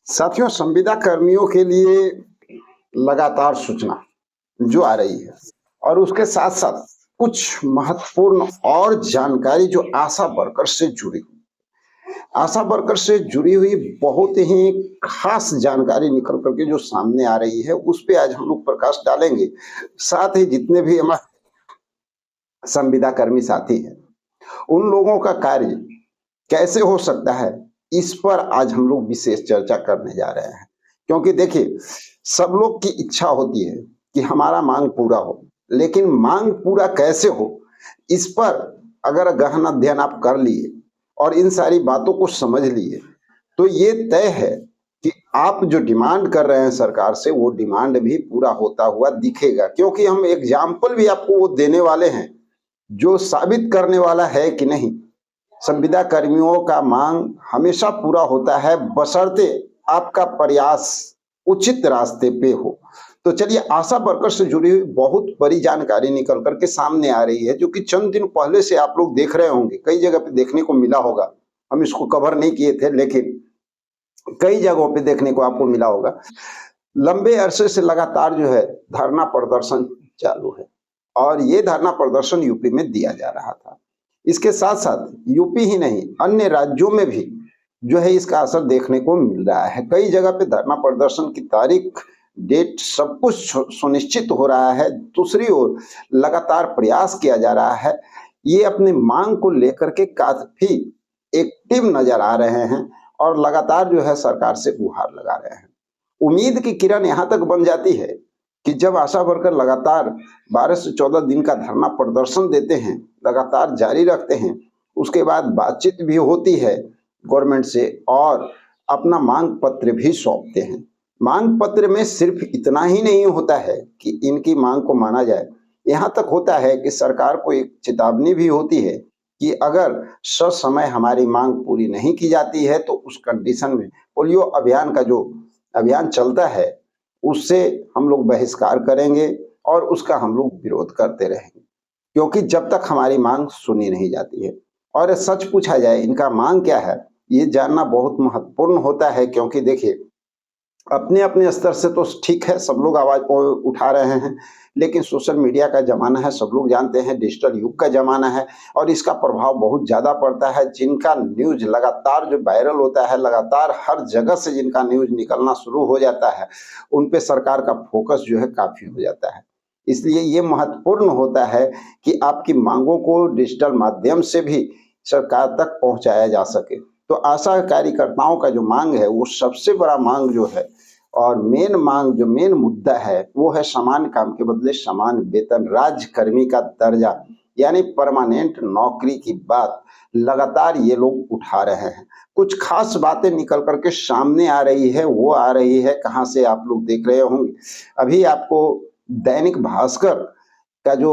साथियों, संविदा कर्मियों के लिए लगातार सूचना जो आ रही है और उसके साथ-साथ कुछ महत्वपूर्ण और जानकारी जो आशा वर्कर से जुड़ी हुई आशा वर्कर से जुड़ी हुई बहुत ही खास जानकारी निकल कर के जो सामने आ रही है, उस पे आज हम लोग प्रकाश डालेंगे। साथ ही जितने भी हमारे संविदा कर्मी साथी हैं, उन लोगों का कार्य कैसे हो सकता है, इस पर आज हम लोग विशेष चर्चा करने जा रहे हैं। क्योंकि देखिए, सब लोग की इच्छा होती है कि हमारा मांग पूरा हो, लेकिन मांग पूरा कैसे हो, इस पर अगर गहन अध्ययन आप कर लिए और इन सारी बातों को समझ लिए, तो ये तय है कि आप जो डिमांड कर रहे हैं सरकार से, वो डिमांड भी पूरा होता हुआ दिखेगा। क्योंकि हम एग्जाम्पल भी आपको वो देने वाले हैं, जो साबित करने वाला है कि नहीं, संविदा कर्मियों का मांग हमेशा पूरा होता है, बशर्ते आपका प्रयास उचित रास्ते पे हो। तो चलिए, आशा वर्कर से जुड़ी हुई बहुत बड़ी जानकारी निकल करके सामने आ रही है, जो कि चंद दिन पहले से आप लोग देख रहे होंगे, कई जगह पे देखने को मिला होगा। हम इसको कवर नहीं किए थे, लेकिन कई जगहों पे देखने को आपको मिला होगा। लंबे अरसे से लगातार जो है धरना प्रदर्शन चालू है और ये धरना प्रदर्शन यूपी में दिया जा रहा था। इसके साथ साथ यूपी ही नहीं, अन्य राज्यों में भी जो है इसका असर देखने को मिल रहा है। कई जगह पे धरना प्रदर्शन की तारीख, डेट सब कुछ सुनिश्चित हो रहा है। दूसरी ओर लगातार प्रयास किया जा रहा है, ये अपनी मांग को लेकर के काफी एक्टिव नजर आ रहे हैं और लगातार जो है सरकार से गुहार लगा रहे हैं। उम्मीद की किरण यहाँ तक बन जाती है कि जब आशा वर्कर लगातार 12 से 14 दिन का धरना प्रदर्शन देते हैं, लगातार जारी रखते हैं, उसके बाद बातचीत भी होती है गवर्नमेंट से और अपना मांग पत्र भी सौंपते हैं। मांग पत्र में सिर्फ इतना ही नहीं होता है कि इनकी मांग को माना जाए, यहाँ तक होता है कि सरकार को एक चेतावनी भी होती है कि अगर ससमय हमारी मांग पूरी नहीं की जाती है, तो उस कंडीशन में पोलियो अभियान का जो अभियान चलता है, उससे हम लोग बहिष्कार करेंगे और उसका हम लोग विरोध करते रहेंगे। क्योंकि जब तक हमारी मांग सुनी नहीं जाती है, और सच पूछा जाए इनका मांग क्या है, ये जानना बहुत महत्वपूर्ण होता है। क्योंकि देखिए, अपने अपने स्तर से तो ठीक है, सब लोग आवाज उठा रहे हैं, लेकिन सोशल मीडिया का जमाना है, सब लोग जानते हैं, डिजिटल युग का जमाना है और इसका प्रभाव बहुत ज्यादा पड़ता है। जिनका न्यूज लगातार जो वायरल होता है, लगातार हर जगह से जिनका न्यूज निकलना शुरू हो जाता है, उन पे सरकार का फोकस जो है काफी हो जाता है। इसलिए ये महत्वपूर्ण होता है कि आपकी मांगों को डिजिटल माध्यम से भी सरकार तक पहुंचाया जा सके। तो आशा कार्यकर्ताओं का जो मांग है, वो सबसे बड़ा मांग जो है और मेन मांग, जो मेन मुद्दा है, वो है समान काम के बदले समान वेतन, राज्यकर्मी का दर्जा, यानी परमानेंट नौकरी की बात लगातार ये लोग उठा रहे हैं। कुछ खास बातें निकल करके सामने आ रही है, वो आ रही है कहाँ से, आप लोग देख रहे होंगे। अभी आपको दैनिक भास्कर का जो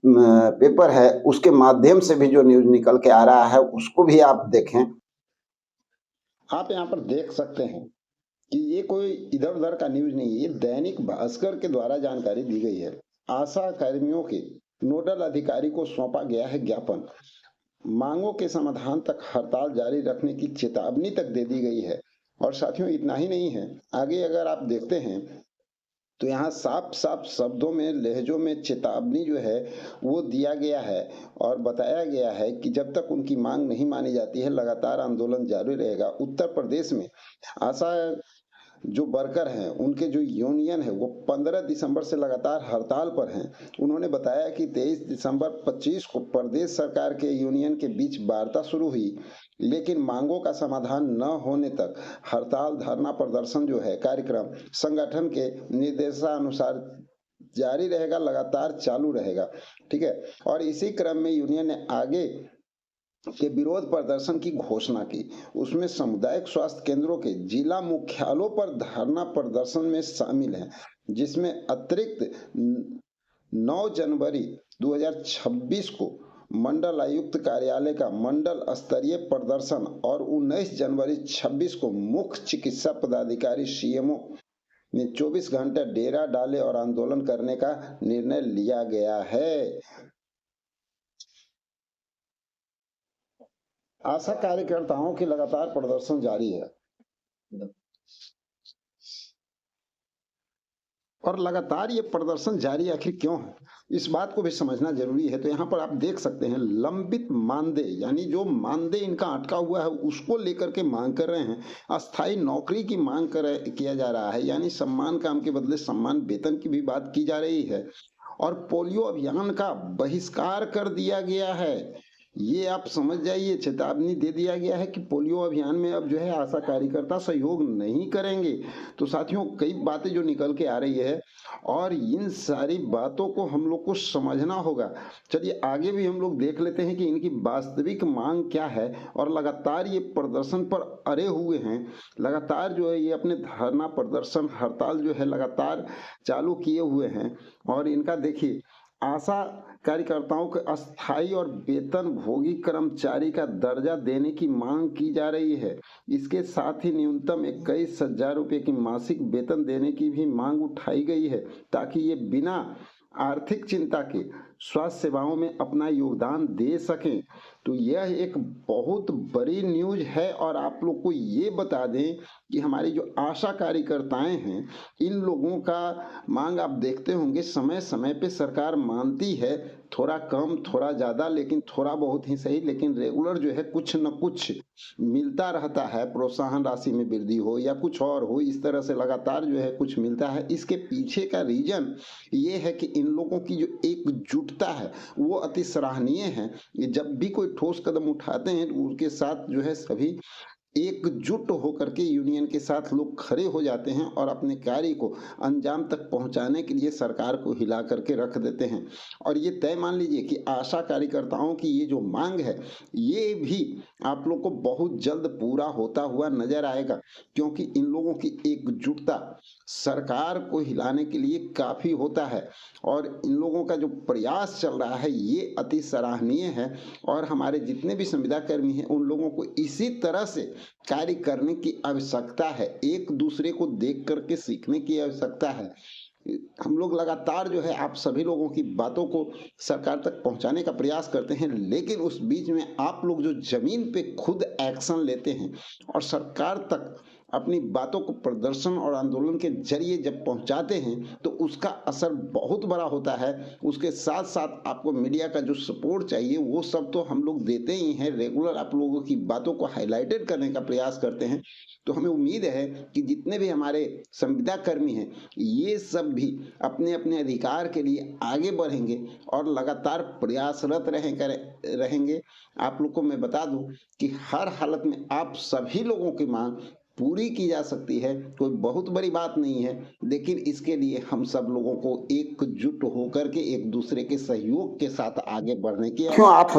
पेपर है, उसके माध्यम से भी जो न्यूज निकल के आ रहा है, उसको भी आप देखें। आप यहाँ पर देख सकते हैं कि ये कोई इधर उधर का न्यूज नहीं है, ये दैनिक भास्कर के द्वारा जानकारी दी गई है। आशा कर्मियों के नोडल अधिकारी को सौंपा गया है ज्ञापन, मांगों के समाधान तक हड़ताल जारी रखने की चेतावनी तक दे दी गई है। और साथियों, इतना ही नहीं है, आगे अगर आप देखते हैं तो यहाँ साफ साफ शब्दों में, लहजों में चेतावनी जो है वो दिया गया है और बताया गया है कि जब तक उनकी मांग नहीं मानी जाती है, लगातार आंदोलन जारी रहेगा। उत्तर प्रदेश में आशा जो वर्कर हैं, उनके जो यूनियन है, वो 15 दिसंबर से लगातार हड़ताल पर हैं। उन्होंने बताया कि 23 दिसंबर 25 को प्रदेश सरकार के यूनियन के बीच वार्ता शुरू हुई, लेकिन मांगों का समाधान न होने तक हड़ताल धरना प्रदर्शन जो है कार्यक्रम संगठन के निर्देशानुसार जारी रहेगा, लगातार चालू रहेगा। ठीक है। और इसी क्रम में यूनियन ने आगे के विरोध प्रदर्शन की घोषणा की। उसमें सामुदायिक स्वास्थ्य केंद्रों के जिला मुख्यालयों पर धरना प्रदर्शन में शामिल है, जिसमें अतिरिक्त 9 जनवरी 2026 को मंडल आयुक्त कार्यालय का मंडल स्तरीय प्रदर्शन और 19 जनवरी 26 को मुख्य चिकित्सा पदाधिकारी सीएमओ ने 24 घंटे डेरा डाले और आंदोलन करने का निर्णय लिया गया है। आशा कार्यकर्ताओं की लगातार प्रदर्शन जारी है। और लगातार ये प्रदर्शन जारी आखिर क्यों है, इस बात को भी समझना जरूरी है। तो यहाँ पर आप देख सकते हैं लंबित मानदेय, यानी जो मानदेय इनका अटका हुआ है उसको लेकर के मांग कर रहे हैं। अस्थायी नौकरी की मांग किया जा रहा है, यानी सम्मान काम के बदले सम्मान वेतन की भी बात की जा रही है। और पोलियो अभियान का बहिष्कार कर दिया गया है। ये आप समझ जाइए, चेतावनी दे दिया गया है कि पोलियो अभियान में अब जो है आशा कार्यकर्ता सहयोग नहीं करेंगे। तो साथियों, कई बातें जो निकल के आ रही है और इन सारी बातों को हम लोग को समझना होगा। चलिए आगे भी हम लोग देख लेते हैं कि इनकी वास्तविक मांग क्या है। और लगातार ये प्रदर्शन पर अड़े हुए हैं, लगातार जो है ये अपने धरना प्रदर्शन हड़ताल जो है लगातार चालू किए हुए हैं। और इनका देखिए, आशा कार्यकर्ताओं को अस्थायी और वेतन भोगी कर्मचारी का दर्जा देने की मांग की जा रही है। इसके साथ ही न्यूनतम 21,000 रुपये की मासिक वेतन देने की भी मांग उठाई गई है, ताकि ये बिना आर्थिक चिंता के स्वास्थ्य सेवाओं में अपना योगदान दे सकें। तो यह एक बहुत बड़ी न्यूज है। और आप लोग को ये बता दें कि हमारी जो आशा कार्यकर्ताएं हैं, इन लोगों का मांग आप देखते होंगे समय समय पे सरकार मानती है, थोड़ा कम थोड़ा ज़्यादा, लेकिन थोड़ा बहुत ही सही, लेकिन रेगुलर जो है कुछ न कुछ मिलता रहता है। प्रोत्साहन राशि में वृद्धि हो या कुछ और हो, इस तरह से लगातार जो है कुछ मिलता है। इसके पीछे का रीजन ये है कि इन लोगों की जो एकजुटता है वो अति सराहनीय है। जब भी कोई ठोस कदम उठाते हैं तो उनके साथ जो है सभी एकजुट होकर के यूनियन के साथ लोग खड़े हो जाते हैं और अपने कार्य को अंजाम तक पहुंचाने के लिए सरकार को हिला करके रख देते हैं। और ये तय मान लीजिए कि आशा कार्यकर्ताओं की ये जो मांग है ये भी आप लोग को बहुत जल्द पूरा होता हुआ नजर आएगा, क्योंकि इन लोगों की एकजुटता सरकार को हिलाने के लिए काफी होता है। और इन लोगों का जो प्रयास चल रहा है ये अति सराहनीय है। और हमारे जितने भी संविदा कर्मी हैं उन लोगों को इसी तरह से कार्य करने की आवश्यकता है, एक दूसरे को देख करके सीखने की आवश्यकता है। हम लोग लगातार जो है आप सभी लोगों की बातों को सरकार तक पहुंचाने का प्रयास करते हैं, लेकिन उस बीच में आप लोग जो जमीन पे खुद एक्शन लेते हैं और सरकार तक अपनी बातों को प्रदर्शन और आंदोलन के जरिए जब पहुंचाते हैं तो उसका असर बहुत बड़ा होता है। उसके साथ साथ आपको मीडिया का जो सपोर्ट चाहिए वो सब तो हम लोग देते ही हैं, रेगुलर आप लोगों की बातों को हाईलाइटेड करने का प्रयास करते हैं। तो हमें उम्मीद है कि जितने भी हमारे संविदा कर्मी हैं ये सब भी अपने अपने अधिकार के लिए आगे बढ़ेंगे और लगातार प्रयासरत रहेंगे। आप लोग को मैं बता दूं कि हर हालत में आप सभी लोगों की मांग पूरी की जा सकती है, कोई बहुत बड़ी बात नहीं है। लेकिन इसके लिए हम सब लोगों को एकजुट होकर के एक दूसरे के सहयोग के साथ आगे बढ़ने की, क्यों आप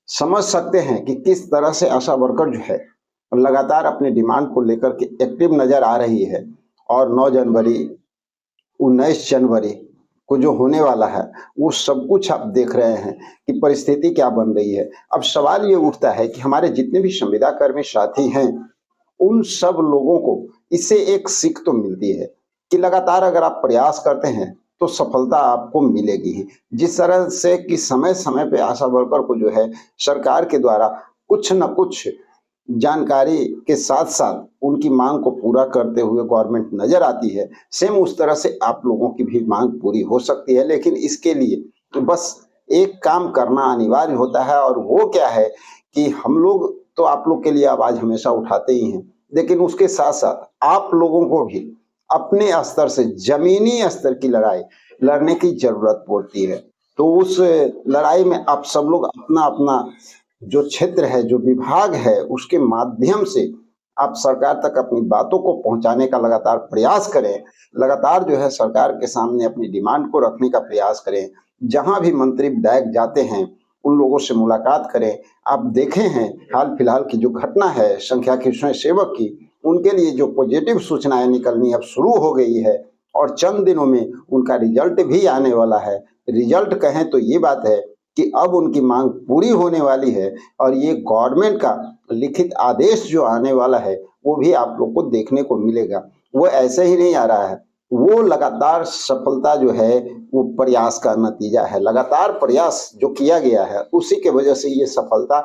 समझ सकते हैं कि किस तरह से आशा वर्कर जो है लगातार अपने डिमांड को लेकर के एक्टिव नजर आ रही है। और 9 जनवरी 19 जनवरी को जो होने वाला है वो सब कुछ आप देख रहे हैं कि परिस्थिति क्या बन रही है। अब सवाल ये उठता है कि हमारे जितने भी संविदा कर्मी साथी हैं उन सब लोगों को इससे एक सीख तो मिलती है कि लगातार अगर आप प्रयास करते हैं तो सफलता आपको मिलेगी ही। जिस तरह से कि समय समय पे आशा वर्कर को जो है सरकार के द्वारा कुछ न कुछ जानकारी के साथ साथ उनकी मांग को पूरा करते हुए गवर्नमेंट नजर आती है, सेम उस तरह से आप लोगों की भी मांग पूरी हो सकती है। लेकिन इसके लिए तो बस एक काम करना अनिवार्य होता है, और वो क्या है कि हम लोग तो आप लोग के लिए आवाज हमेशा उठाते ही हैं, लेकिन उसके साथ साथ आप लोगों को भी अपने स्तर से जमीनी स्तर की लड़ाई लड़ने की जरूरत पड़ती है। तो उस लड़ाई में आप सब लोग अपना अपना जो क्षेत्र है, जो विभाग है, उसके माध्यम से आप सरकार तक अपनी बातों को पहुंचाने का लगातार प्रयास करें। लगातार जो है सरकार के सामने अपनी डिमांड को रखने का प्रयास करें। जहां भी मंत्री विधायक जाते हैं उन लोगों से मुलाकात करें। आप देखे हैं हाल फिलहाल की जो घटना है संख्या के स्वयं सेवक की, उनके लिए जो पॉजिटिव सूचनाएं निकलनी अब शुरू हो गई है और चंद दिनों में उनका रिजल्ट भी आने वाला है। रिजल्ट कहें तो ये बात है कि अब उनकी मांग पूरी होने वाली है और ये गवर्नमेंट का लिखित आदेश जो आने वाला है वो भी आप लोग को देखने को मिलेगा। वो ऐसे ही नहीं आ रहा है, वो लगातार सफलता जो है वो प्रयास का नतीजा है। लगातार प्रयास जो किया गया है उसी के वजह से ये सफलता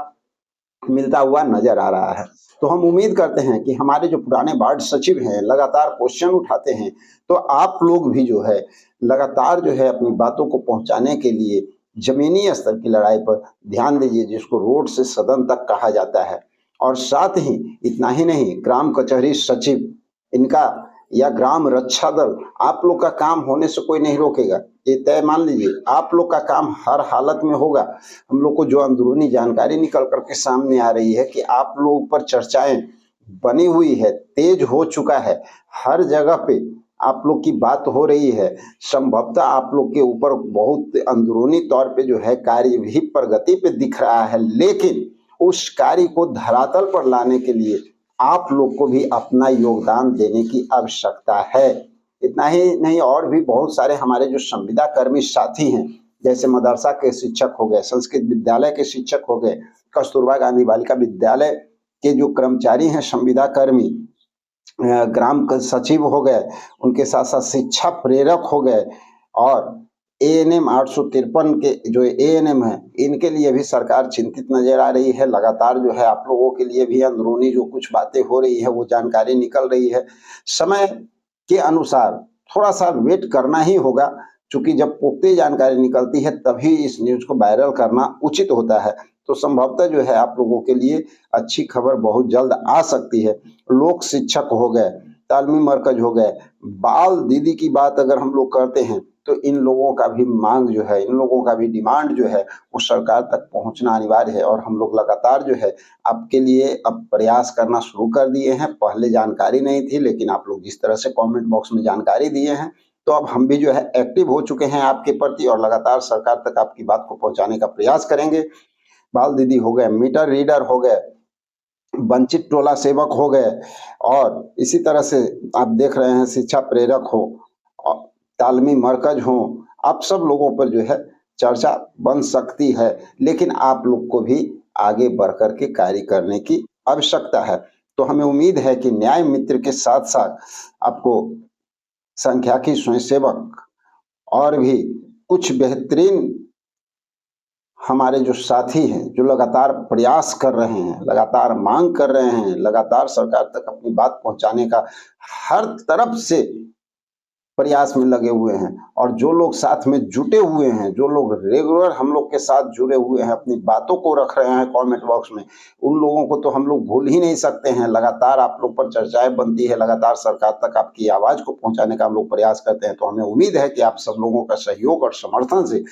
मिलता हुआ नजर आ रहा है। तो हम उम्मीद करते हैं कि हमारे जो पुराने वार्ड सचिव हैं लगातार क्वेश्चन उठाते हैं, तो आप लोग भी जो है लगातार जो है अपनी बातों को पहुंचाने के लिए जमीनी स्तर की लड़ाई पर ध्यान दीजिए, जिसको रोड से सदन तक कहा जाता है। और साथ ही इतना ही नहीं, ग्राम कचहरी सचिव इनका या ग्राम रक्षा दल, आप लोग का काम होने से कोई नहीं रोकेगा, ये तय मान लीजिए। आप लोग का काम हर हालत में होगा। हम लोग को जो अंदरूनी जानकारी निकल करके सामने आ रही है कि आप लोगों पर चर्चाएं बनी हुई है, तेज हो चुका है, हर जगह पे आप लोग की बात हो रही है। संभवतः आप लोग के ऊपर बहुत अंदरूनी तौर पे जो है कार्य भी प्रगति पे दिख रहा है, लेकिन उस कार्य को धरातल पर लाने के लिए आप लोग को भी अपना योगदान देने की आवश्यकता है। इतना ही नहीं, और भी बहुत सारे हमारे जो संविदा कर्मी साथी हैं, जैसे मदरसा के शिक्षक हो गए, संस्कृत विद्यालय के शिक्षक हो गए, कस्तूरबा गांधी बालिका विद्यालय के जो कर्मचारी हैं संविदा कर्मी, ग्राम सचिव हो गए, उनके साथ साथ शिक्षा प्रेरक हो गए, और एएनएम 853 के जो एएनएम है, इनके लिए भी सरकार चिंतित नजर आ रही है। लगातार जो है आप लोगों के लिए भी अंदरूनी जो कुछ बातें हो रही है वो जानकारी निकल रही है। समय के अनुसार थोड़ा सा वेट करना ही होगा, क्योंकि जब पुख्ती जानकारी निकलती है तभी इस न्यूज को वायरल करना उचित होता है। तो संभवतः जो है आप लोगों के लिए अच्छी खबर बहुत जल्द आ सकती है। लोक शिक्षक हो गए, तालमी मरकज हो गए, बाल दीदी की बात अगर हम लोग करते हैं तो इन लोगों का भी मांग जो है, इन लोगों का भी डिमांड जो है वो सरकार तक पहुंचना अनिवार्य है। और हम लोग लगातार जो है आपके लिए अब प्रयास करना शुरू कर दिए हैं। पहले जानकारी नहीं थी, लेकिन आप लोग जिस तरह से कमेंट बॉक्स में जानकारी दिए हैं, तो अब हम भी जो है एक्टिव हो चुके हैं आपके प्रति, और लगातार सरकार तक आपकी बात को पहुंचाने का प्रयास करेंगे। बाल दीदी हो गए, मीटर रीडर हो गए, वंचित टोला सेवक हो गए, और इसी तरह से आप देख रहे हैं शिक्षा प्रेरक हो, तालमी मरकज हो, आप सब लोगों पर जो है चर्चा बन सकती है। लेकिन आप लोग को भी आगे बढ़ कर के कार्य करने की आवश्यकता है। तो हमें उम्मीद है कि न्याय मित्र के साथ साथ आपको संख्याकी स्वयंसेवक और भी कुछ बेहतरीन हमारे जो साथी हैं, जो लगातार प्रयास कर रहे हैं, लगातार मांग कर रहे हैं, लगातार सरकार तक अपनी बात पहुंचाने का हर तरफ से प्रयास में लगे हुए हैं, और जो लोग साथ में जुटे हुए हैं, जो लोग रेगुलर हम लोग के साथ जुड़े हुए हैं, अपनी बातों को रख रहे हैं कमेंट बॉक्स में, उन लोगों को तो हम लोग भूल ही नहीं सकते हैं। लगातार आप लोग पर चर्चाएं बनती है, लगातार सरकार तक आपकी आवाज को पहुंचाने का हम लोग प्रयास करते हैं। तो हमें उम्मीद है कि आप सब लोगों का सहयोग और समर्थन से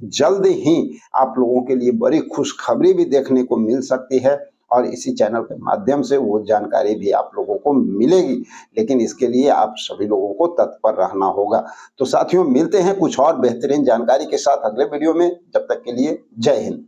जल्द ही आप लोगों के लिए बड़ी खुशखबरी भी देखने को मिल सकती है, और इसी चैनल के माध्यम से वो जानकारी भी आप लोगों को मिलेगी। लेकिन इसके लिए आप सभी लोगों को तत्पर रहना होगा। तो साथियों, मिलते हैं कुछ और बेहतरीन जानकारी के साथ अगले वीडियो में। जब तक के लिए जय हिंद।